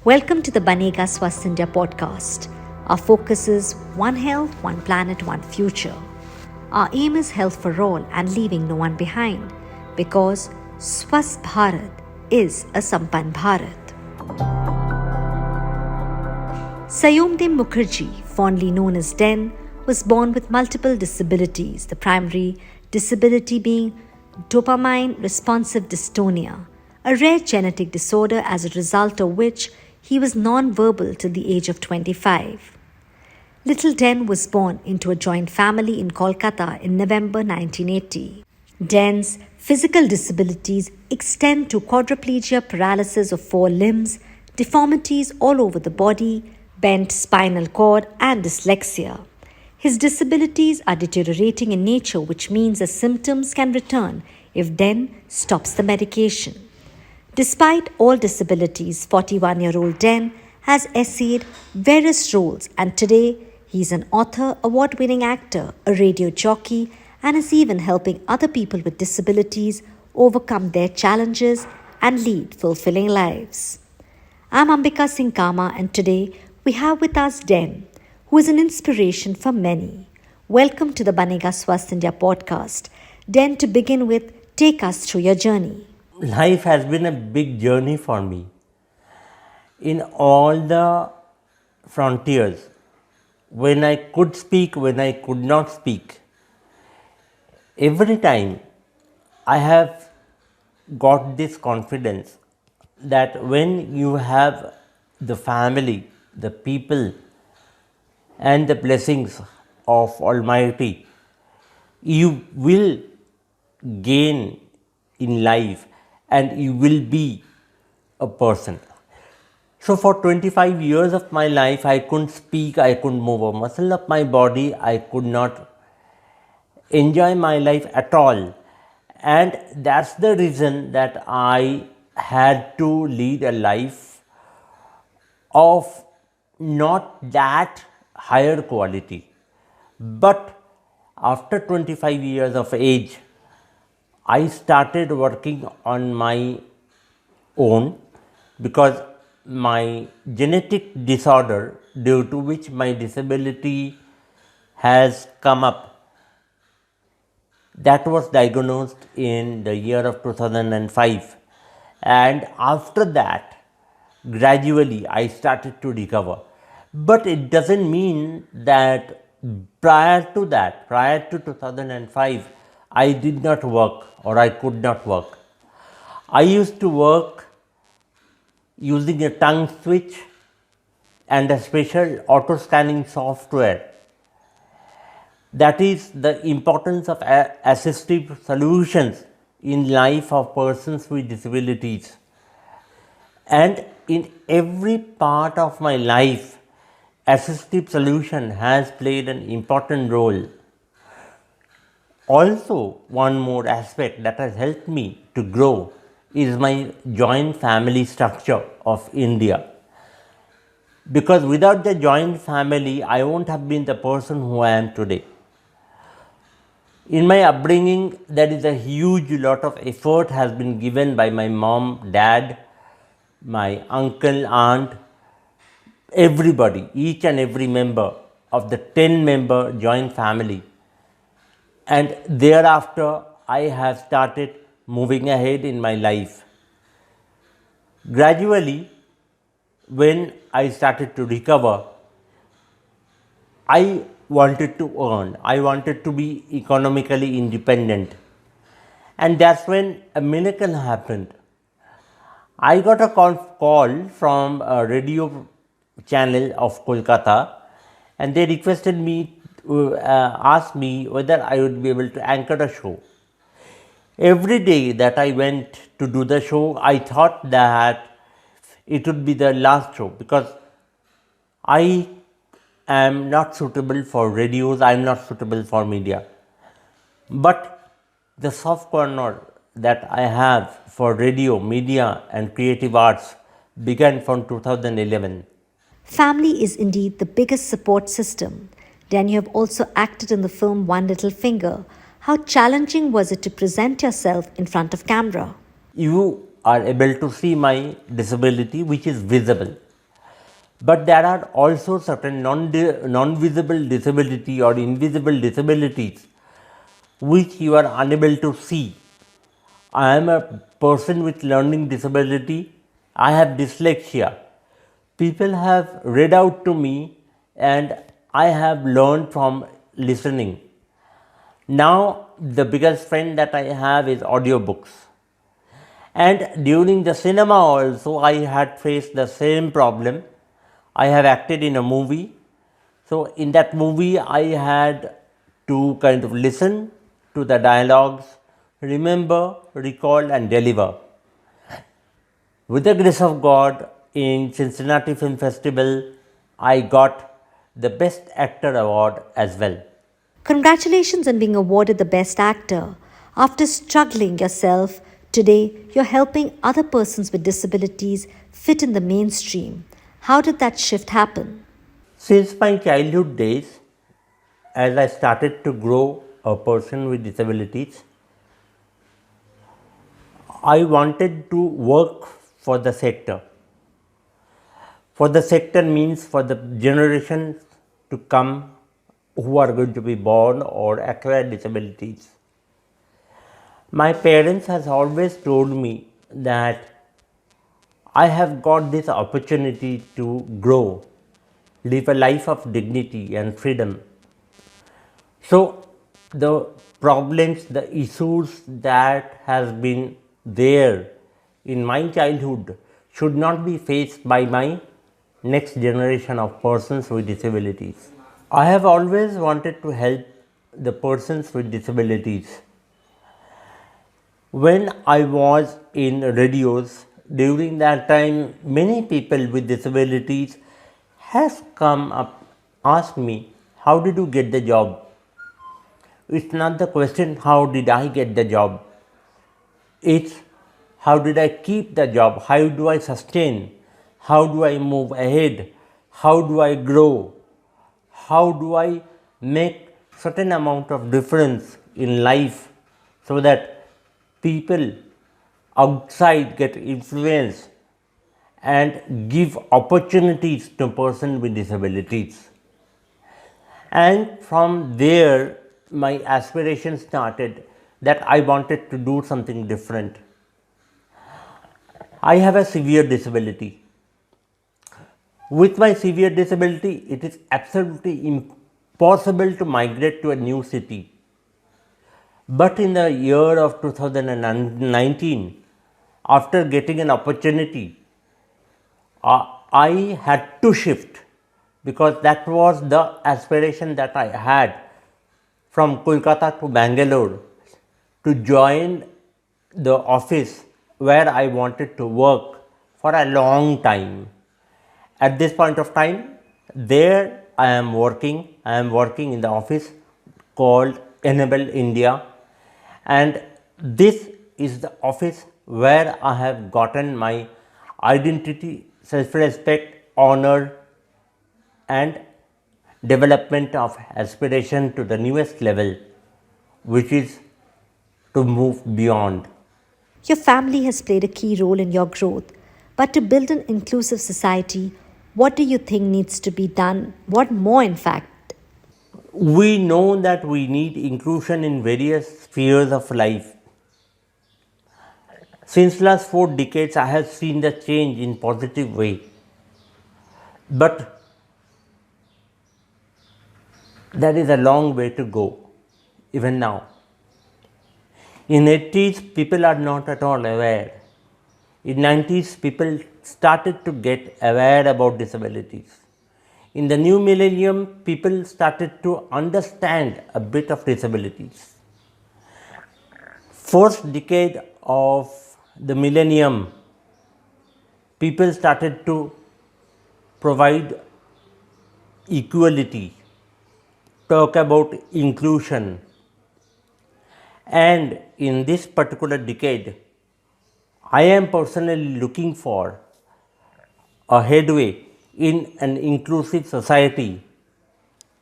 Welcome to the Banega Swasth India podcast. Our focus is one health, one planet, one future. Our aim is health for all and leaving no one behind because Swasth Bharat is a Sampann Bharat. Sayomdeb Mukherjee, fondly known as Den, was born with multiple disabilities, the primary disability being Dopamine Responsive Dystonia, a rare genetic disorder as a result of which he was non-verbal till the age of 25. Little Den was born into a joint family in Kolkata in November 1980. Den's physical disabilities extend to quadriplegia, paralysis of 4 limbs, deformities all over the body, bent spinal cord, and dyslexia. His disabilities are deteriorating in nature, which means the symptoms can return if Den stops the medication. Despite all disabilities, 41-year-old Den has essayed various roles, and today he is an author, award-winning actor, a radio jockey, and is even helping other people with disabilities overcome their challenges and lead fulfilling lives. I'm Ambika Singh Kama, and today we have with us Den, who is an inspiration for many. Welcome to the Banega Swasth India podcast. Den, to begin with, take us through your journey. Life has been a big journey for me. In all the frontiers, when I could speak, when I could not speak, every time I have got this confidence that when you have the family, the people, and the blessings of Almighty, you will gain in life and you will be a person. So for 25 years of my life, I couldn't speak, I couldn't move a muscle of my body, I could not enjoy my life at all. And that's the reason that I had to lead a life of not that higher quality. But after 25 years of age, I started working on my own because my genetic disorder, due to which my disability has come up, that was diagnosed in the year of 2005. And after that, gradually I started to recover. But it doesn't mean that prior to 2005, I did not work or I could not work. I used to work using a tongue switch and a special auto scanning software. That is the importance of assistive solutions in life of persons with disabilities. And in every part of my life, assistive solution has played an important role. Also, one more aspect that has helped me to grow is my joint family structure of India. Because without the joint family, I won't have been the person who I am today. In my upbringing, there is a huge lot of effort has been given by my mom, dad, my uncle, aunt, everybody, each and every member of the 10-member joint family. And thereafter, I have started moving ahead in my life. Gradually, when I started to recover, I wanted to earn. I wanted to be economically independent. And that's when a miracle happened. I got a call from a radio channel of Kolkata, and they requested me, asked me whether I would be able to anchor a show. Every day that I went to do the show, I thought that it would be the last show because I am not suitable for radios, I am not suitable for media. But the soft corner that I have for radio, media and creative arts began from 2011. Family is indeed the biggest support system. Den, you have also acted in the film One Little Finger. How challenging was it to present yourself in front of camera? You are able to see my disability, which is visible. But there are also certain non-visible disability or invisible disabilities which you are unable to see. I am a person with learning disability. I have dyslexia. People have read out to me and I have learned from listening. Now, the biggest friend that I have is audiobooks. And during the cinema also, I had faced the same problem. I have acted in a movie. So, in that movie, I had to kind of listen to the dialogues, remember, recall, and deliver. With the grace of God, in Cincinnati Film Festival, I got the Best Actor award as well. Congratulations on being awarded the Best Actor. After struggling yourself, today you're helping other persons with disabilities fit in the mainstream. How did that shift happen? Since my childhood days, as I started to grow a person with disabilities, I wanted to work for the sector. For the sector means for the generations to come who are going to be born or acquire disabilities. My parents has always told me that I have got this opportunity to grow, live a life of dignity and freedom. So the problems, the issues that has been there in my childhood should not be faced by my next generation of persons with disabilities. I have always wanted to help the persons with disabilities. When I was in radios, during that time, many people with disabilities has come up, asked me, how did you get the job? It's not the question, how did I get the job? It's how did I keep the job? How do I sustain? How do I move ahead? How do I grow? How do I make certain amount of difference in life so that people outside get influenced and give opportunities to person with disabilities? And from there my aspiration started that I wanted to do something different. I have a severe disability. With my severe disability, it is absolutely impossible to migrate to a new city. But in the year of 2019, after getting an opportunity, I had to shift because that was the aspiration that I had from Kolkata to Bangalore to join the office where I wanted to work for a long time. At this point of time, there I am working in the office called Enable India, and this is the office where I have gotten my identity, self-respect, honor and development of aspiration to the newest level, which is to move beyond. Your family has played a key role in your growth, but to build an inclusive society, what do you think needs to be done? What more, in fact? We know that we need inclusion in various spheres of life. Since last 4 decades, I have seen the change in positive way, but there is a long way to go even now. In 80s, people are not at all aware. In 90s, people started to get aware about disabilities. In the new millennium, people started to understand a bit of disabilities. First decade of the millennium, people started to provide equality, talk about inclusion, and in this particular decade, I am personally looking for a headway in an inclusive society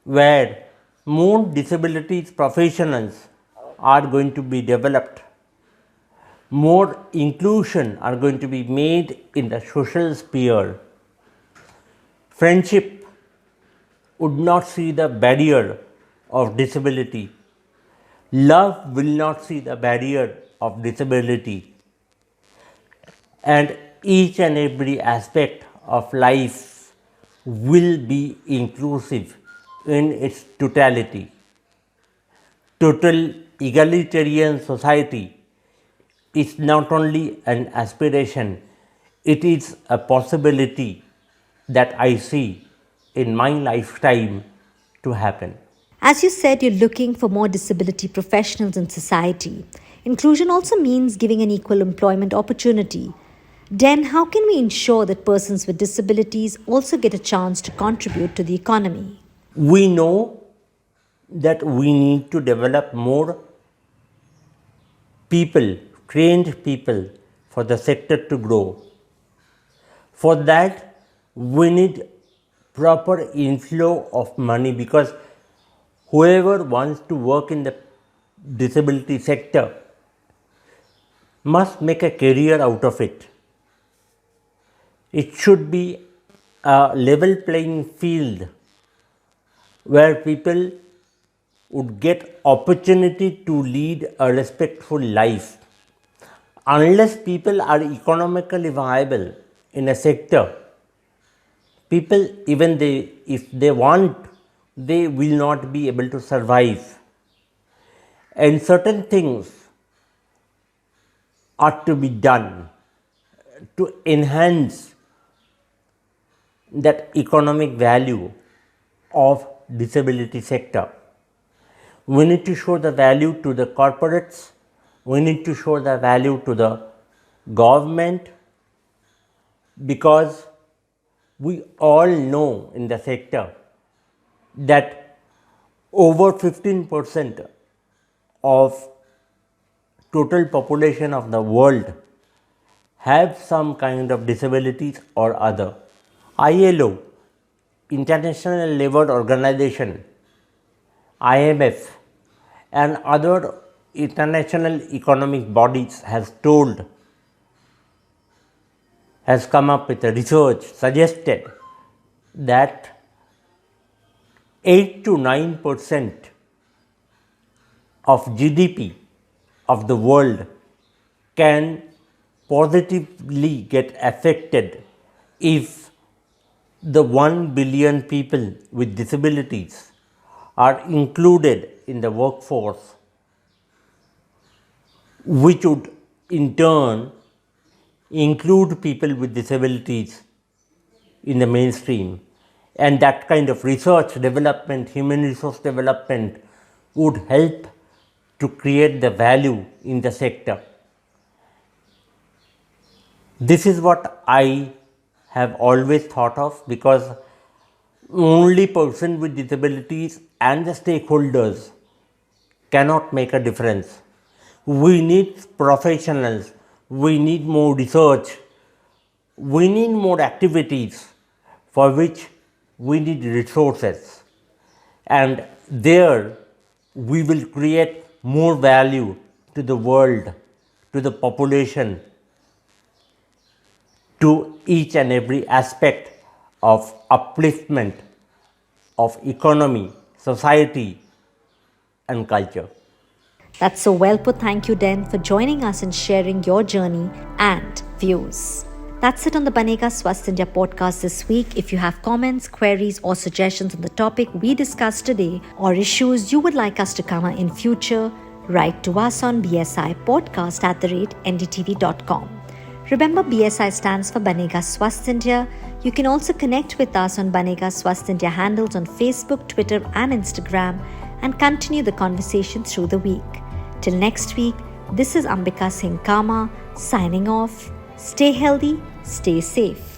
where more disabilities professionals are going to be developed, more inclusion are going to be made in the social sphere. Friendship would not see the barrier of disability. Love will not see the barrier of disability. And each and every aspect of life will be inclusive in its totality. Total egalitarian society is not only an aspiration, it is a possibility that I see in my lifetime to happen. As you said, you're looking for more disability professionals in society. Inclusion also means giving an equal employment opportunity. Then, how can we ensure that persons with disabilities also get a chance to contribute to the economy? We know that we need to develop more people, trained people for the sector to grow. For that, we need proper inflow of money, because whoever wants to work in the disability sector must make a career out of it. It should be a level playing field where people would get opportunity to lead a respectful life. Unless people are economically viable in a sector, people, even if they want, they will not be able to survive. And certain things are to be done to enhance that economic value of disability sector. We need to show the value to the corporates, we need to show the value to the government, because we all know in the sector that over 15% of total population of the world have some kind of disabilities or other. ILO, International Labour Organization, IMF and other international economic bodies has come up with a research suggested that 8 to 9% of GDP of the world can positively get affected if the 1 billion people with disabilities are included in the workforce, which would in turn include people with disabilities in the mainstream. And that kind of research development, human resource development would help to create the value in the sector. This is what I have always thought of, because only person with disabilities and the stakeholders cannot make a difference. We need professionals, we need more research, we need more activities for which we need resources, and there we will create more value to the world, to the population, to each and every aspect of upliftment of economy, society and culture. That's so well put. Thank you, Den, for joining us and sharing your journey and views. That's it on the Banega Swasth India podcast this week. If you have comments, queries, or suggestions on the topic we discussed today, or issues you would like us to cover in future, write to us on bsipodcast@ndtv.com. Remember, BSI stands for Banega Swasth India. You can also connect with us on Banega Swasth India handles on Facebook, Twitter, and Instagram, and continue the conversation through the week. Till next week, this is Ambika Singh Kama signing off. Stay healthy, stay safe.